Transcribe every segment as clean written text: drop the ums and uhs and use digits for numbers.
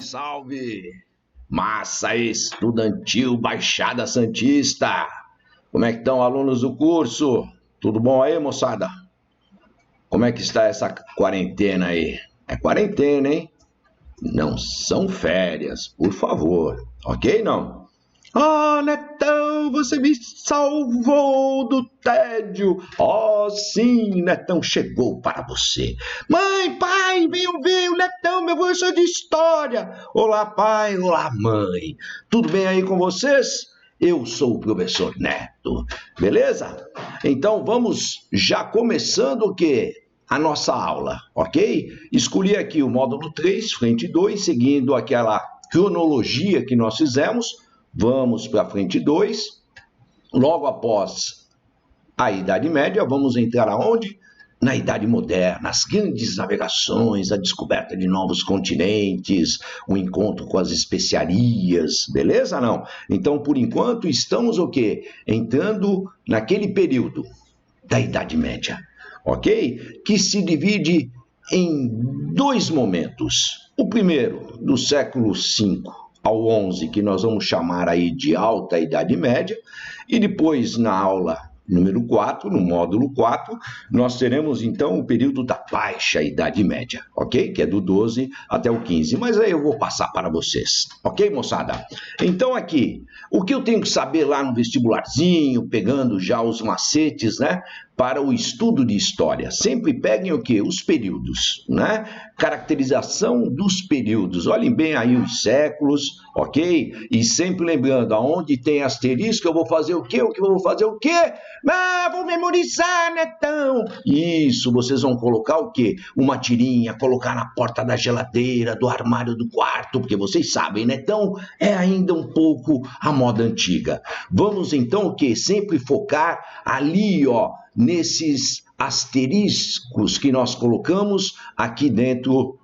salve! Massa estudantil Baixada Santista! Como é que estão, alunos do curso? Tudo bom aí, moçada? Como é que está essa quarentena aí? É quarentena, hein? Não são férias, por favor. Ok, não? Ah, Netão, você me salvou do tédio. Oh, sim, Netão chegou para você. Mãe, pai, venham ver o Netão, meu professor de história. Olá, pai, olá, mãe. Tudo bem aí com vocês? Eu sou o professor Neto, beleza? Então vamos já começando o quê? A nossa aula, ok? Escolhi aqui o módulo 3, frente 2, seguindo aquela cronologia que nós fizemos. Vamos para a frente 2, logo após a Idade Média, vamos entrar aonde? Na Idade Moderna, as grandes navegações, a descoberta de novos continentes, o encontro com as especiarias, beleza? Não? Então, por enquanto, estamos o quê? Entrando naquele período da Idade Média, ok? Que se divide em dois momentos. O primeiro, do século V ao XI, que nós vamos chamar aí de Alta Idade Média, e depois na aula número 4, no módulo 4, nós teremos então o período da Baixa Idade Média, ok? Que é do 12 até o 15, mas aí eu vou passar para vocês, ok, moçada? Então aqui, o que eu tenho que saber lá no vestibularzinho, pegando já os macetes, né? Para o estudo de história, sempre peguem o quê? Os períodos, né? Caracterização dos períodos, olhem bem aí os séculos, ok? E sempre lembrando, aonde tem asterisco, eu vou fazer o quê? O que eu vou fazer o quê? Ah, vou memorizar, Netão! Isso, vocês vão colocar o quê? Uma tirinha, colocar na porta da geladeira, do armário do quarto, porque vocês sabem, Netão é ainda um pouco a moda antiga. Vamos então o quê? Sempre focar ali, ó, nesses asteriscos que nós colocamos aqui dentro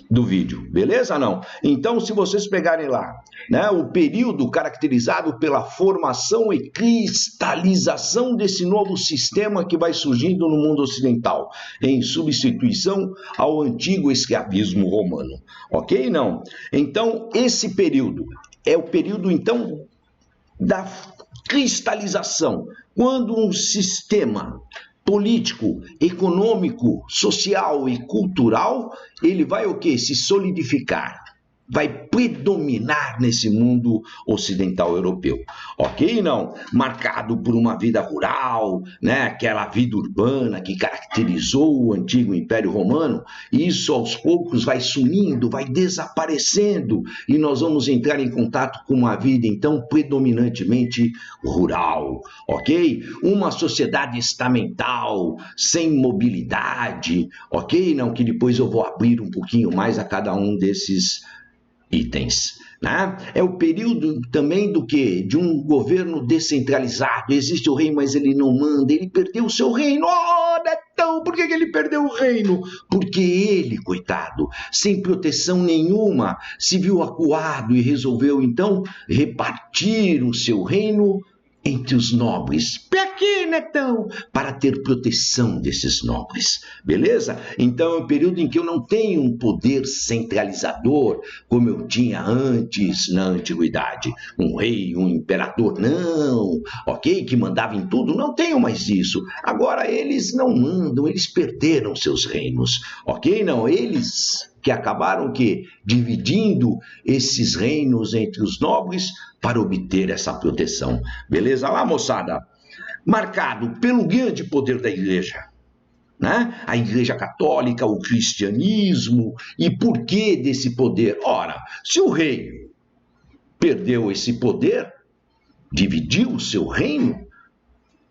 do vídeo, beleza não? Então, se vocês pegarem lá, né, o período caracterizado pela formação e cristalização desse novo sistema que vai surgindo no mundo ocidental, em substituição ao antigo escravismo romano, ok? Não? Então, esse período é o período, então, da cristalização, quando um sistema político, econômico, social e cultural, ele vai o quê? Se solidificar, vai predominar nesse mundo ocidental europeu, ok? Não? Marcado por uma vida rural, né? Aquela vida urbana que caracterizou o antigo Império Romano, isso aos poucos vai sumindo, vai desaparecendo, e nós vamos entrar em contato com uma vida, então, predominantemente rural, ok? Uma sociedade estamental, sem mobilidade, ok? Não, que depois eu vou abrir um pouquinho mais a cada um desses itens, né? É o período também do quê? De um governo descentralizado. Existe o rei, mas ele não manda, ele perdeu o seu reino. Oh, Netão, por que ele perdeu o reino? Porque ele, coitado, sem proteção nenhuma, se viu acuado e resolveu então repartir o seu reino entre os nobres. Para quê, Netão? Para ter proteção desses nobres, beleza? Então é um período em que eu não tenho um poder centralizador como eu tinha antes na antiguidade. Um rei, um imperador, não, ok? Que mandava em tudo, não tenho mais isso. Agora eles não mandam, eles perderam seus reinos, ok? Não, eles que acabaram que dividindo esses reinos entre os nobres para obter essa proteção. Beleza lá, moçada? Marcado pelo grande poder da igreja, né? A igreja católica, o cristianismo. E por que desse poder? Ora, se o rei perdeu esse poder, dividiu o seu reino,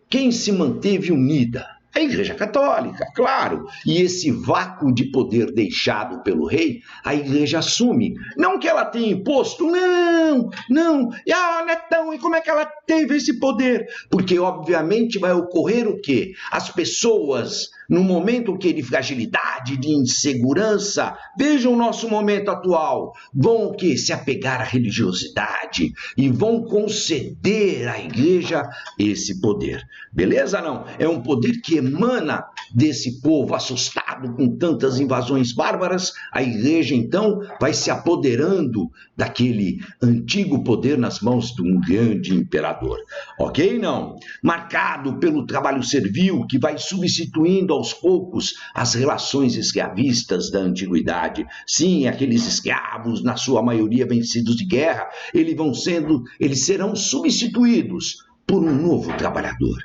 quem se manteve unida? A Igreja Católica, claro. E esse vácuo de poder deixado pelo rei, a Igreja assume. Não que ela tenha imposto, não. Ah, Netão, e como é que ela teve esse poder? Porque, obviamente, vai ocorrer o quê? As pessoas no momento de fragilidade, de insegurança, vejam o nosso momento atual, vão se apegar à religiosidade e vão conceder à igreja esse poder. Beleza, não? É um poder que emana desse povo assustado com tantas invasões bárbaras. A igreja, então, vai se apoderando daquele antigo poder nas mãos de um grande imperador. Ok? Não? Marcado pelo trabalho servil, que vai substituindo aos poucos as relações escravistas da antiguidade. Sim, aqueles escravos, na sua maioria vencidos de guerra, eles serão substituídos por um novo trabalhador,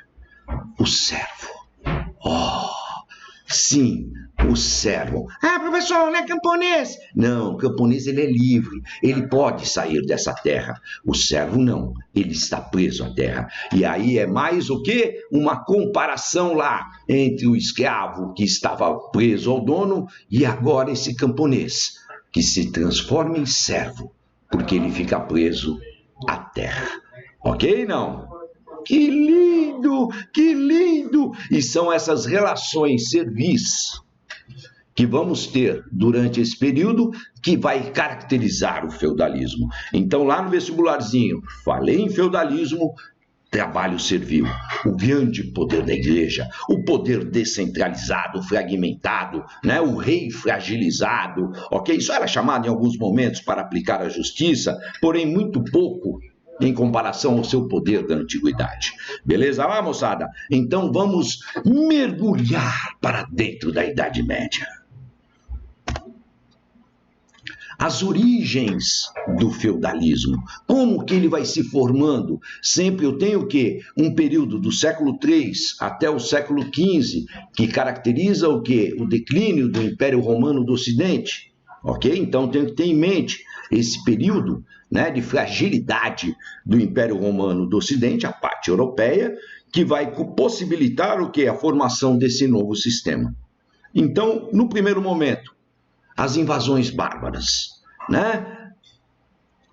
o servo. Oh, sim, o servo. Ah, professor, não é camponês? Não, o camponês ele é livre, ele pode sair dessa terra. O servo não, ele está preso à terra. E aí é mais o quê? Uma comparação lá entre o escravo que estava preso ao dono e agora esse camponês, que se transforma em servo, porque ele fica preso à terra. Ok, não? Que lindo, que lindo! E são essas relações servis que vamos ter durante esse período que vai caracterizar o feudalismo. Então, lá no vestibularzinho, falei em feudalismo, trabalho servil, o grande poder da igreja, o poder descentralizado, fragmentado, né? O rei fragilizado, ok? Isso era chamado em alguns momentos para aplicar a justiça, porém muito pouco em comparação ao seu poder da antiguidade. Beleza lá, moçada? Então vamos mergulhar para dentro da Idade Média. As origens do feudalismo, como que ele vai se formando? Sempre eu tenho um período do século III até o século XV, que caracteriza o declínio do Império Romano do Ocidente. Ok? Então tenho que ter em mente esse período, né, de fragilidade do Império Romano do Ocidente, a parte europeia, que vai possibilitar a formação desse novo sistema. Então, no primeiro momento, as invasões bárbaras, né?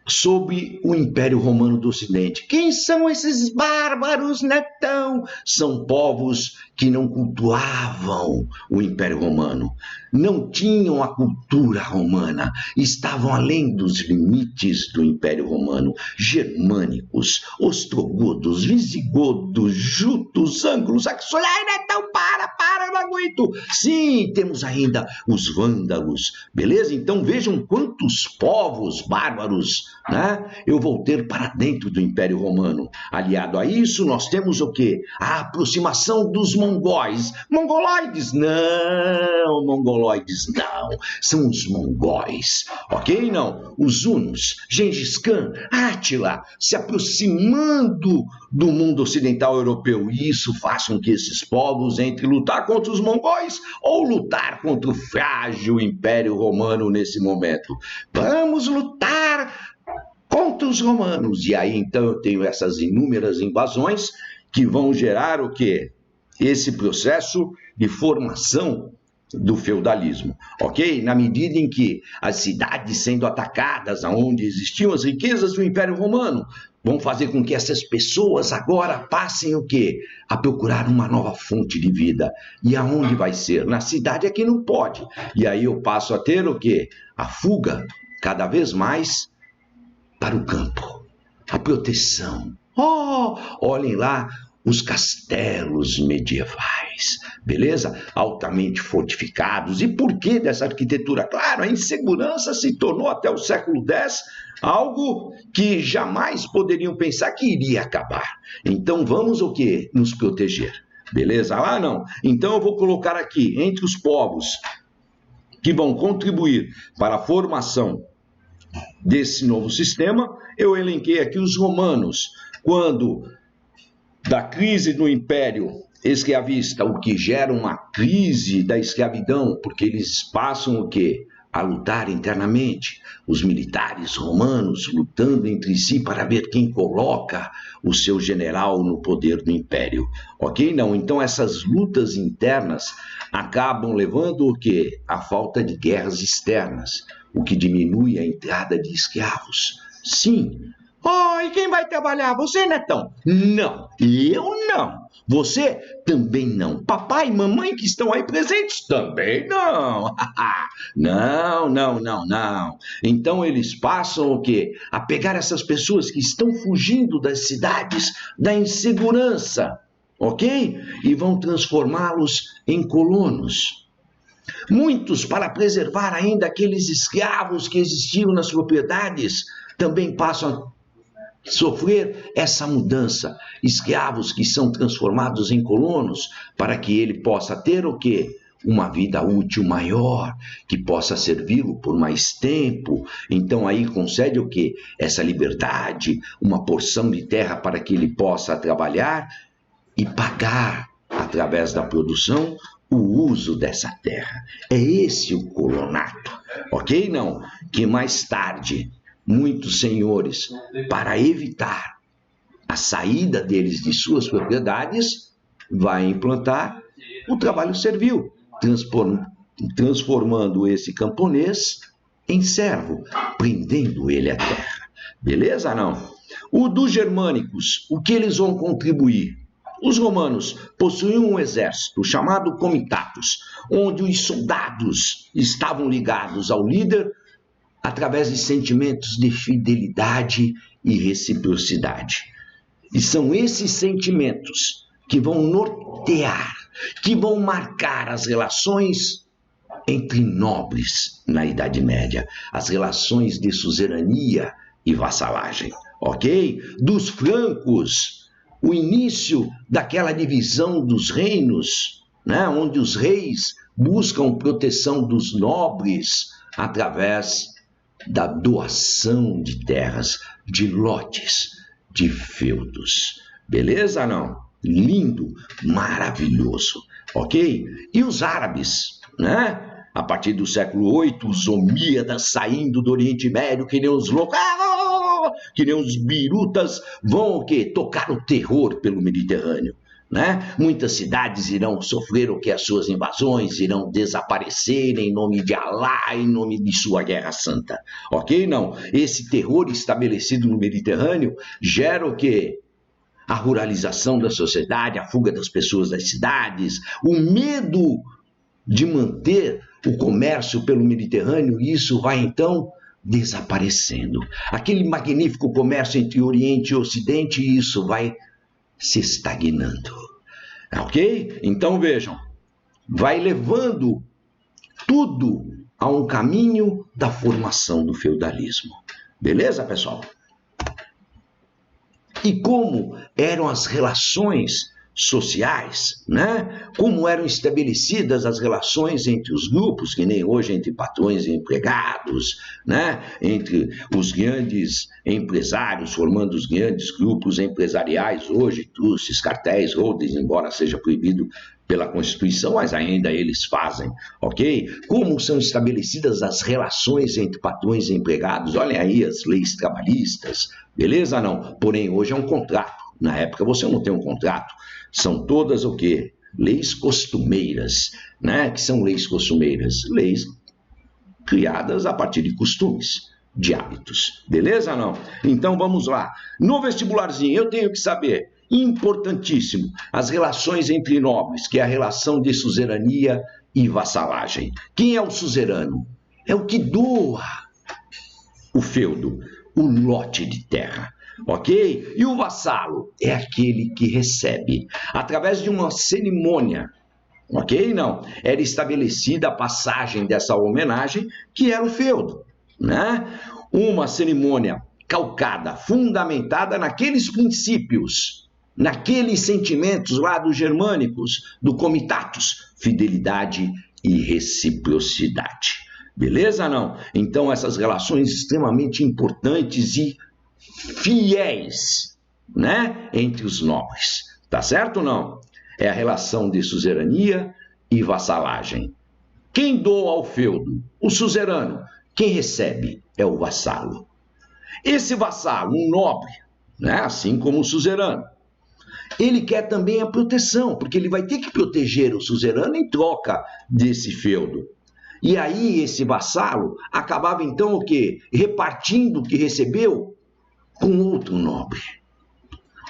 Sob o Império Romano do Ocidente. Quem são esses bárbaros, Netão? São povos que não cultuavam o Império Romano, não tinham a cultura romana, estavam além dos limites do Império Romano. Germânicos, ostrogodos, visigodos, jutos, ângulos, saxões. Ai, Netão, para, não aguento. Sim, temos ainda os vândalos, beleza? Então vejam quantos povos bárbaros, né, eu vou ter para dentro do Império Romano. Aliado a isso, nós temos a aproximação dos mongóis. Mongoloides? Não, mongoloides não. São os mongóis, ok? Não. Os hunos, Gengis Khan, Átila, se aproximando do mundo ocidental europeu. E isso faz com que esses povos entrem lutar contra os mongóis ou lutar contra o frágil Império Romano nesse momento. Vamos lutar contra os romanos. E aí, então, eu tenho essas inúmeras invasões que vão gerar esse processo de formação do feudalismo, ok? Na medida em que as cidades sendo atacadas, onde existiam as riquezas do Império Romano, vão fazer com que essas pessoas agora passem a procurar uma nova fonte de vida. E aonde vai ser? Na cidade é que não pode. E aí eu passo a ter a fuga cada vez mais para o campo, a proteção. Oh, olhem lá os castelos medievais, beleza? Altamente fortificados. E por que dessa arquitetura? Claro, a insegurança se tornou até o século X algo que jamais poderiam pensar que iria acabar. Então vamos nos proteger, beleza? Lá não. Então eu vou colocar aqui, entre os povos que vão contribuir para a formação desse novo sistema, eu elenquei aqui os romanos, quando da crise do Império escravista, o que gera uma crise da escravidão, porque eles passam a lutar internamente, os militares romanos lutando entre si para ver quem coloca o seu general no poder do império, ok? Não, então essas lutas internas acabam levando a falta de guerras externas, o que diminui a entrada de escravos. Sim, Oh, e quem vai trabalhar? Você, Netão? Não, eu não. Você também não. Papai e mamãe que estão aí presentes também não. Não, não, não, não. Então eles passam o quê? A pegar essas pessoas que estão fugindo das cidades, da insegurança, ok? E vão transformá-los em colonos. Muitos, para preservar ainda aqueles escravos que existiam nas propriedades, também passam a sofrer essa mudança. Escravos que são transformados em colonos para que ele possa ter o quê? Uma vida útil maior, que possa servi-lo por mais tempo. Então aí concede o quê? Essa liberdade, uma porção de terra para que ele possa trabalhar e pagar, através da produção, o uso dessa terra. É esse o colonato, ok? Não, que mais tarde muitos senhores, para evitar a saída deles de suas propriedades, vai implantar o trabalho servil, transformando esse camponês em servo, prendendo ele à terra. Beleza, não? O dos germânicos, o que eles vão contribuir? Os romanos possuíam um exército chamado comitatus, onde os soldados estavam ligados ao líder através de sentimentos de fidelidade e reciprocidade. E são esses sentimentos que vão nortear, que vão marcar as relações entre nobres na Idade Média, as relações de suzerania e vassalagem, ok? Dos francos, o início daquela divisão dos reinos, né, onde os reis buscam proteção dos nobres através da doação de terras, de lotes, de feudos. Beleza, não? Lindo, maravilhoso, ok? E os árabes, né? A partir do século VIII, os omíadas saindo do Oriente Médio, que nem os loucos, que nem os birutas, vão o quê? Tocar o terror pelo Mediterrâneo. Né? Muitas cidades irão sofrer o que? As suas invasões, irão desaparecer em nome de Alá, em nome de sua guerra santa. Ok? Não. Esse terror estabelecido no Mediterrâneo gera o quê? A ruralização da sociedade, a fuga das pessoas das cidades, o medo de manter o comércio pelo Mediterrâneo, e isso vai então desaparecendo. Aquele magnífico comércio entre Oriente e Ocidente, isso vai se estagnando, ok? Então vejam, vai levando tudo a um caminho da formação do feudalismo. Beleza, pessoal? E como eram as relações sociais, né? Como eram estabelecidas as relações entre os grupos, que nem hoje entre patrões e empregados, né? Entre os grandes empresários, formando os grandes grupos empresariais hoje, trustes, cartéis, holdings, embora seja proibido pela Constituição, mas ainda eles fazem, ok? Como são estabelecidas as relações entre patrões e empregados? Olhem aí as leis trabalhistas, beleza? Não, porém hoje é um contrato. Na época você não tem um contrato. São todas o quê? Leis costumeiras, né? Que são leis costumeiras? Leis criadas a partir de costumes, de hábitos. Beleza, não? Então vamos lá. No vestibularzinho eu tenho que saber, importantíssimo, as relações entre nobres, que é a relação de suzerania e vassalagem. Quem é o suzerano? É o que doa o feudo, o lote de terra. Ok? E o vassalo é aquele que recebe, através de uma cerimônia, ok? Não, era estabelecida a passagem dessa homenagem, que era o feudo, né? Uma cerimônia calcada, fundamentada naqueles princípios, naqueles sentimentos lá dos germânicos, do comitatus, fidelidade e reciprocidade. Beleza, não? Então essas relações extremamente importantes e fiéis, né, entre os nobres, tá certo ou não? É a relação de suzerania e vassalagem. Quem doa ao feudo? O suzerano. Quem recebe é o vassalo. Esse vassalo, um nobre, né, assim como o suzerano, ele quer também a proteção, porque ele vai ter que proteger o suzerano em troca desse feudo. E aí esse vassalo acabava então o quê? Repartindo o que recebeu com outro nobre.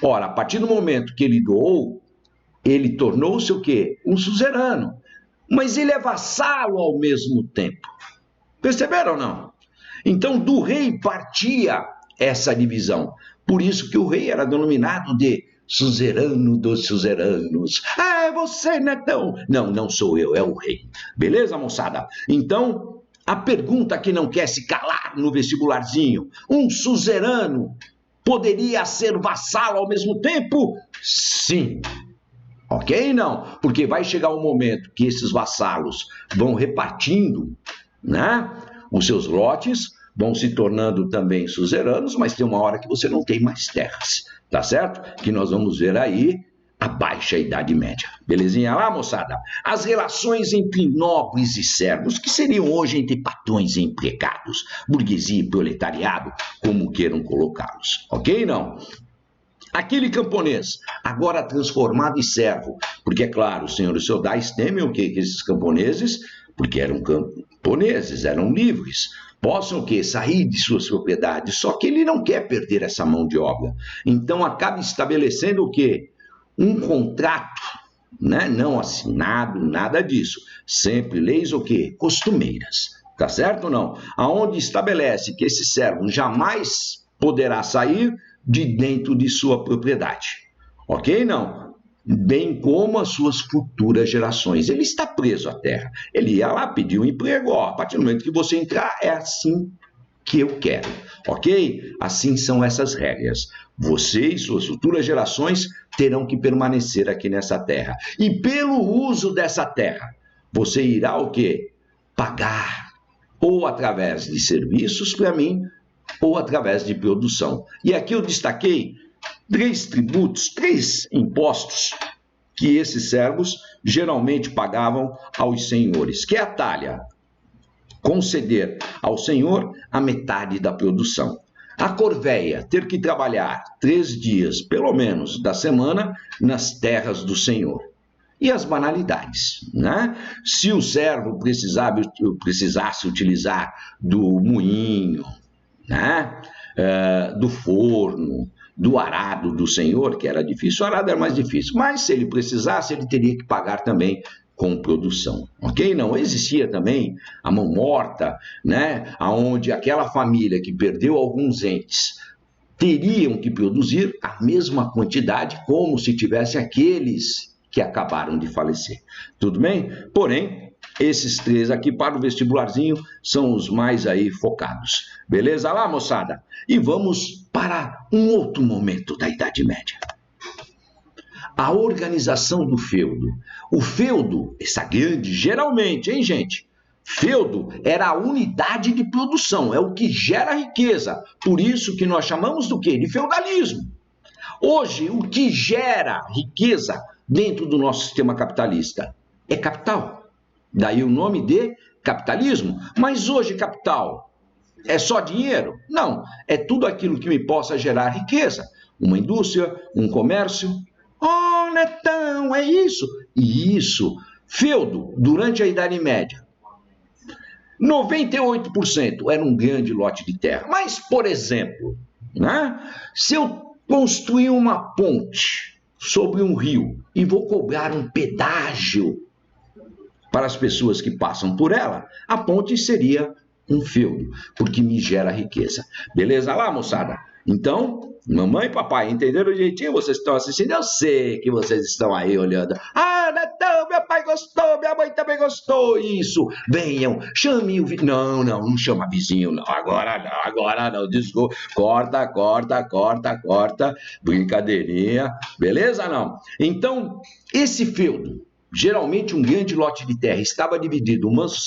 Ora, a partir do momento que ele doou, ele tornou-se o quê? Um suzerano. Mas ele é vassalo ao mesmo tempo. Perceberam ou não? Então, do rei partia essa divisão. Por isso que o rei era denominado de suzerano dos suzeranos. Ah, você, Netão. Não, não sou eu, é o rei. Beleza, moçada? Então, a pergunta que não quer se calar no vestibularzinho. Um suzerano poderia ser vassalo ao mesmo tempo? Sim. Ok? Não. Porque vai chegar um momento que esses vassalos vão repartindo, né, os seus lotes, vão se tornando também suzeranos, mas tem uma hora que você não tem mais terras, tá certo? Que nós vamos ver aí a Baixa Idade Média. Belezinha lá, moçada? As relações entre nobres e servos, que seriam hoje entre patrões e empregados, burguesia e proletariado, como queiram colocá-los. Ok? Não? Aquele camponês, agora transformado em servo, porque é claro, os senhores feudais temem o quê? Que esses camponeses, porque eram camponeses, eram livres, possam o quê? Sair de suas propriedades, só que ele não quer perder essa mão de obra. Então acaba estabelecendo o quê? Um contrato, né? Não assinado, nada disso. Sempre leis o quê? Costumeiras, tá certo ou não? Aonde estabelece que esse servo jamais poderá sair de dentro de sua propriedade. Ok? Não. Bem como as suas futuras gerações. Ele está preso à terra. Ele ia lá pedir um emprego. Ó, a partir do momento que você entrar, é assim que eu quero. Ok? Assim são essas regras. Você e suas futuras gerações terão que permanecer aqui nessa terra. E pelo uso dessa terra, você irá o quê? Pagar. Ou através de serviços para mim, ou através de produção. E aqui eu destaquei 3 tributos, 3 impostos que esses servos geralmente pagavam aos senhores, que é a talha, conceder ao senhor a metade da produção. A corvéia, ter que trabalhar 3 dias, pelo menos, da semana nas terras do senhor. E as banalidades, né? Se o servo precisasse utilizar do moinho, né? Do forno, do arado do senhor, que era difícil, o arado era mais difícil, mas se ele precisasse, ele teria que pagar também com produção, ok? Não existia também a mão morta, né? Onde aquela família que perdeu alguns entes teriam que produzir a mesma quantidade como se tivesse aqueles que acabaram de falecer. Tudo bem? Porém, esses 3 aqui para o vestibularzinho são os mais aí focados. Beleza lá, moçada? E vamos para um outro momento da Idade Média. A organização do feudo. O feudo, essa grande, geralmente, hein, gente? Feudo era a unidade de produção, é o que gera riqueza. Por isso que nós chamamos do quê? De feudalismo. Hoje, o que gera riqueza dentro do nosso sistema capitalista é capital. Daí o nome de capitalismo. Mas hoje capital é só dinheiro? Não, é tudo aquilo que me possa gerar riqueza. Uma indústria, um comércio. Oh, Netão, é isso? Isso. Feudo, durante a Idade Média, 98% era um grande lote de terra. Mas, por exemplo, né, se eu construir uma ponte sobre um rio e vou cobrar um pedágio para as pessoas que passam por ela, a ponte seria um feudo, porque me gera riqueza. Beleza lá, moçada? Então, mamãe e papai, entenderam direitinho? Vocês estão assistindo? Eu sei que vocês estão aí olhando. Ah, Netão, meu pai gostou, minha mãe também gostou. Isso, venham, chame o vizinho. Não chama vizinho, não. Agora não, desculpa. Corta. Brincadeirinha, beleza? Não. Então, esse feudo, geralmente um grande lote de terra, estava dividido o manso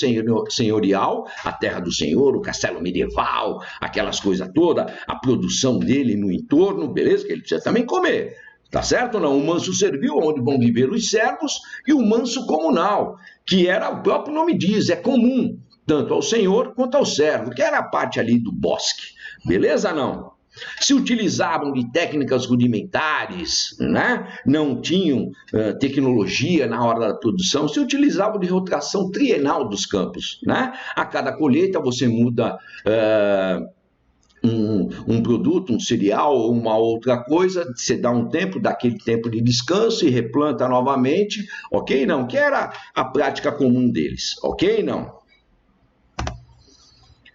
senhorial, a terra do senhor, o castelo medieval, aquelas coisas todas, a produção dele no entorno, beleza? Que ele precisa também comer, tá certo ou não? O manso servil, onde vão viver os servos, e o manso comunal, que era, o próprio nome diz, é comum, tanto ao senhor quanto ao servo, que era a parte ali do bosque, beleza não? Se utilizavam de técnicas rudimentares, né? Não tinham tecnologia na hora da produção, se utilizavam de rotação trienal dos campos. Né? A cada colheita você muda um produto, um cereal ou uma outra coisa, você dá um tempo, dá aquele tempo de descanso e replanta novamente, ok? Não, que era a prática comum deles, ok? Não.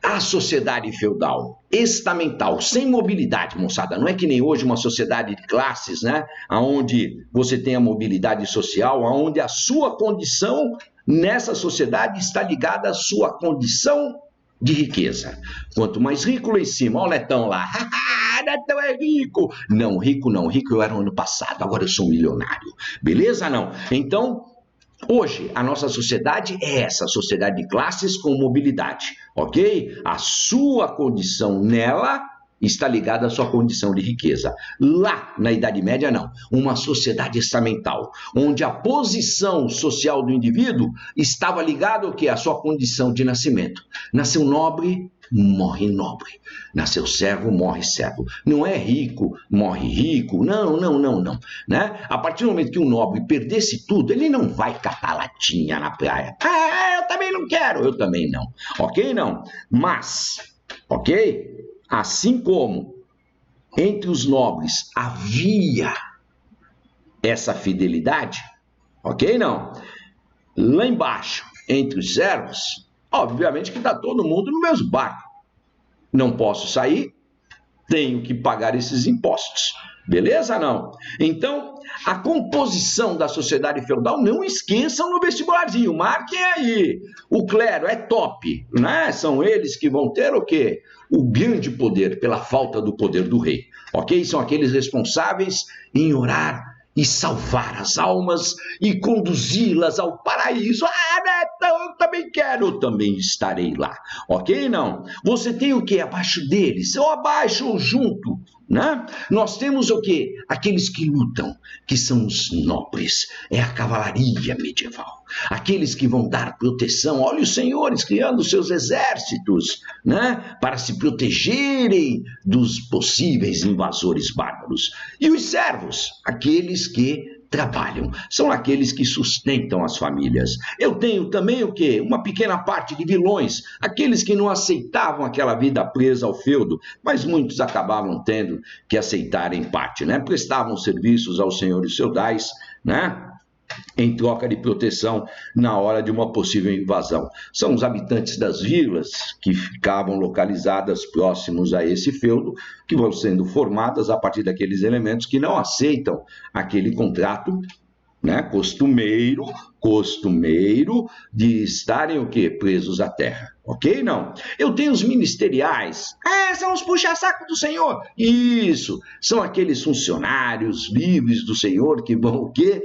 A sociedade feudal, estamental, sem mobilidade, moçada, não é que nem hoje uma sociedade de classes, né? Onde você tem a mobilidade social, onde a sua condição nessa sociedade está ligada à sua condição de riqueza. Quanto mais rico lá em cima, olha o Netão lá, Netão é rico. Não, rico eu era no ano passado, agora eu sou um milionário. Beleza, não? Então, hoje, a nossa sociedade é essa, sociedade de classes com mobilidade, ok? A sua condição nela está ligada à sua condição de riqueza. Lá, na Idade Média, não. Uma sociedade estamental, onde a posição social do indivíduo estava ligada ao quê? À sua condição de nascimento. Nasceu nobre, morre nobre. Nasceu servo, morre servo. Não é rico, morre rico. Não. Né? A partir do momento que um nobre perdesse tudo, ele não vai catar latinha na praia. Eu também não quero. Eu também não. Ok? Não. Mas, ok? Assim como entre os nobres havia essa fidelidade, ok? Não. Lá embaixo, entre os servos, obviamente que está todo mundo no mesmo barco. Não posso sair, tenho que pagar esses impostos. Beleza, não? Então, a composição da sociedade feudal, não esqueçam no vestibularzinho, marquem aí. O clero é top, né? São eles que vão ter o quê? O grande poder, pela falta do poder do rei, ok? São aqueles responsáveis em orar e salvar as almas e conduzi-las ao paraíso. Netão, eu também quero, eu também estarei lá, ok? Não. Você tem o que abaixo deles? Ou abaixo ou junto, né? Nós temos o que? Aqueles que lutam, que são os nobres, é a cavalaria medieval. Aqueles que vão dar proteção, olha os senhores criando seus exércitos, né? Para se protegerem dos possíveis invasores bárbaros. E os servos, aqueles que trabalham, são aqueles que sustentam as famílias. Eu tenho também o quê? Uma pequena parte de vilões, aqueles que não aceitavam aquela vida presa ao feudo, mas muitos acabavam tendo que aceitar em parte, né? Prestavam serviços aos senhores feudais, né? Em troca de proteção na hora de uma possível invasão. São os habitantes das vilas que ficavam localizadas próximos a esse feudo, que vão sendo formadas a partir daqueles elementos que não aceitam aquele contrato, né, costumeiro de estarem o quê? Presos à terra. Ok? Não. Eu tenho os ministeriais. São os puxa-saco do Senhor. Isso. São aqueles funcionários livres do Senhor que vão o quê?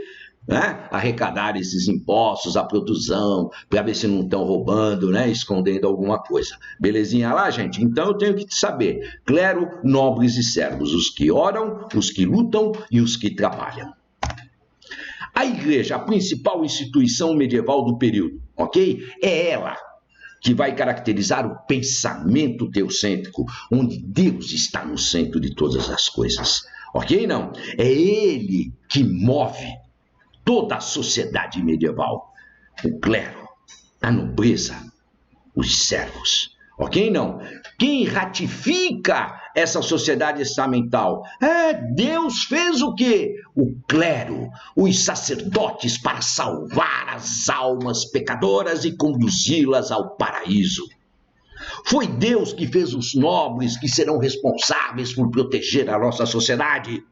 Né? Arrecadar esses impostos, a produção, para ver se não estão roubando, né? Escondendo alguma coisa. Belezinha lá, gente? Então eu tenho que saber: clero, nobres e servos, os que oram, os que lutam e os que trabalham. A igreja, a principal instituição medieval do período, ok? É ela que vai caracterizar o pensamento teocêntrico, onde Deus está no centro de todas as coisas. Ok? Não? É ele que move toda a sociedade medieval, o clero, a nobreza, os servos, ok? Não. Quem ratifica essa sociedade estamental? Deus fez o quê? O clero, os sacerdotes para salvar as almas pecadoras e conduzi-las ao paraíso. Foi Deus que fez os nobres que serão responsáveis por proteger a nossa sociedade.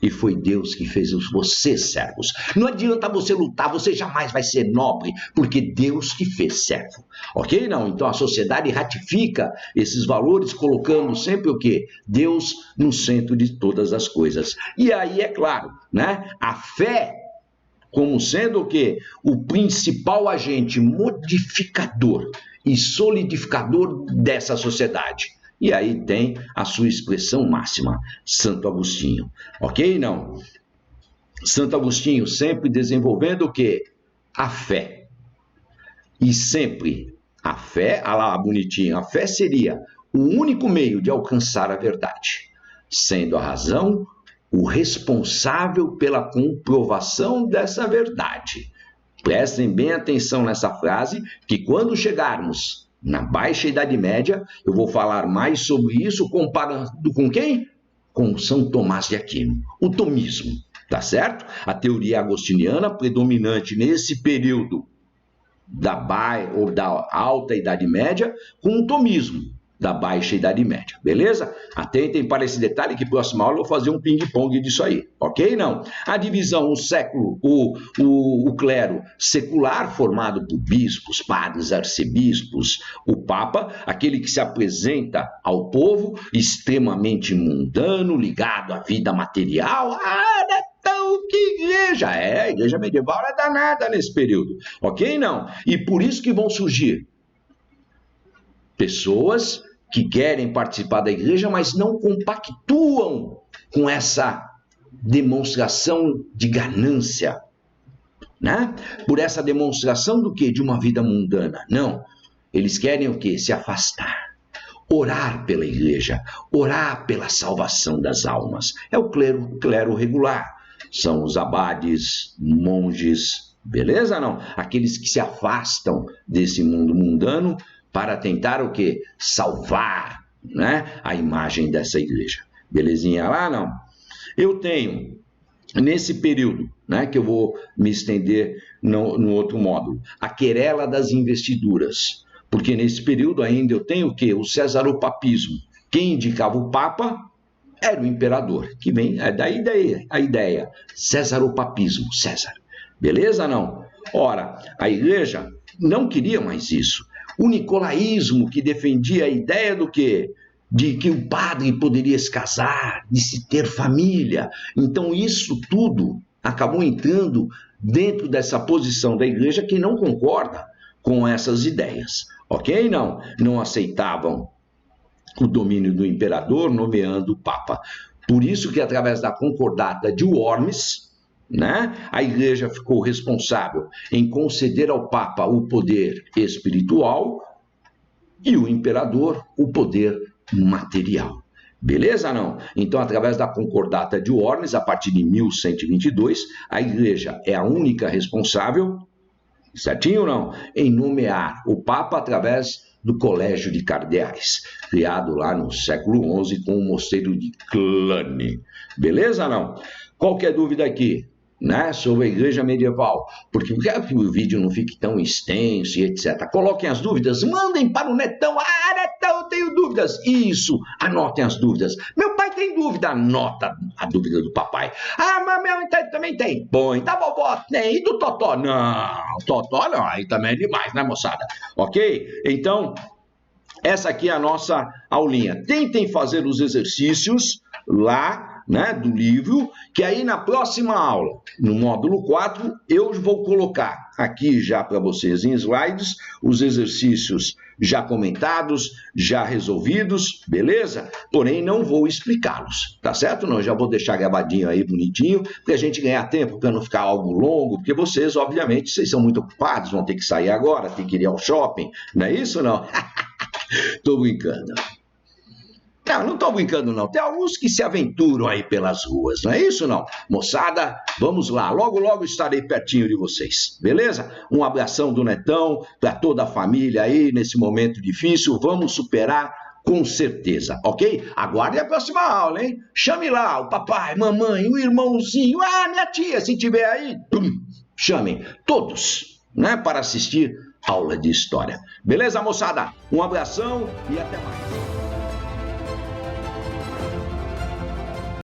E foi Deus que fez vocês servos. Não adianta você lutar, você jamais vai ser nobre, porque Deus que fez servo. Ok? Não? Então a sociedade ratifica esses valores, colocando sempre o quê? Deus no centro de todas as coisas. E aí, é claro, né? A fé como sendo o quê? O principal agente modificador e solidificador dessa sociedade. E aí tem a sua expressão máxima, Santo Agostinho. Ok? Não. Santo Agostinho sempre desenvolvendo o quê? A fé. E sempre a fé, olha lá bonitinho, a fé seria o único meio de alcançar a verdade, sendo a razão o responsável pela comprovação dessa verdade. Prestem bem atenção nessa frase, que quando chegarmos na Baixa Idade Média. Eu vou falar mais sobre isso comparando com quem? Com São Tomás de Aquino, o tomismo, tá certo? A teoria agostiniana predominante nesse período da Alta Idade Média, com o tomismo da Baixa Idade Média, beleza? Atentem para esse detalhe que próxima aula eu vou fazer um ping-pong disso aí, ok? Não. A divisão, o clero secular, formado por bispos, padres, arcebispos, o papa, aquele que se apresenta ao povo, extremamente mundano, ligado à vida material. Então, que igreja? A igreja medieval é danada nesse período, ok? Não. E por isso que vão surgir pessoas que querem participar da igreja, mas não compactuam com essa demonstração de ganância, né? Por essa demonstração do quê? De uma vida mundana. Não. Eles querem o quê? Se afastar. Orar pela igreja, orar pela salvação das almas. É o clero regular. São os abades, monges, beleza? Não? Aqueles que se afastam desse mundo mundano para tentar o quê? Salvar, né, a imagem dessa igreja. Belezinha lá, não? Eu tenho, nesse período, né, que eu vou me estender no outro módulo, a querela das investiduras. Porque nesse período ainda eu tenho o quê? O cesaropapismo. Quem indicava o papa era o imperador, que vem daí a ideia, cesaropapismo, César. Beleza, não? Ora, a igreja não queria mais isso. O nicolaísmo, que defendia a ideia do quê? De que o padre poderia se casar, de se ter família. Então isso tudo acabou entrando dentro dessa posição da igreja que não concorda com essas ideias, ok? Não aceitavam o domínio do imperador, nomeando o papa. Por isso que através da concordata de Worms, né, a igreja ficou responsável em conceder ao papa o poder espiritual e o imperador o poder material. Beleza, não? Então, através da concordata de Worms, a partir de 1122, a igreja é a única responsável, certinho ou não, em nomear o papa através do Colégio de Cardeais, criado lá no século XI com o mosteiro de Cluny. Beleza, não? Qualquer dúvida aqui, né, sobre a igreja medieval, porque eu quero que o vídeo não fique tão extenso e etc. Coloquem as dúvidas, mandem para o Netão. Netão, eu tenho dúvidas. Isso, anotem as dúvidas. Meu pai tem dúvida, anota a dúvida do papai. Mas meu também tem. Põe, da vovó tem. E do Totó? Não, Totó não, aí também é demais, né, moçada? Ok? Então, essa aqui é a nossa aulinha. Tentem fazer os exercícios lá, né, do livro, que aí na próxima aula, no módulo 4, eu vou colocar aqui já para vocês em slides os exercícios já comentados, já resolvidos, beleza? Porém, não vou explicá-los, tá certo? Não, já vou deixar gravadinho aí bonitinho, para a gente ganhar tempo, para não ficar algo longo, porque vocês, obviamente, vocês são muito ocupados, vão ter que sair agora, tem que ir ao shopping, não é isso, não? Tô brincando. Não estou brincando não, tem alguns que se aventuram aí pelas ruas, não é isso não? Moçada, vamos lá, logo logo estarei pertinho de vocês, beleza? Um abração do Netão para toda a família aí nesse momento difícil, vamos superar com certeza, ok? Aguarde a próxima aula, hein? Chame lá o papai, mamãe, o irmãozinho, minha tia, se tiver aí, chamem todos, né, para assistir aula de história. Beleza, moçada? Um abração e até mais.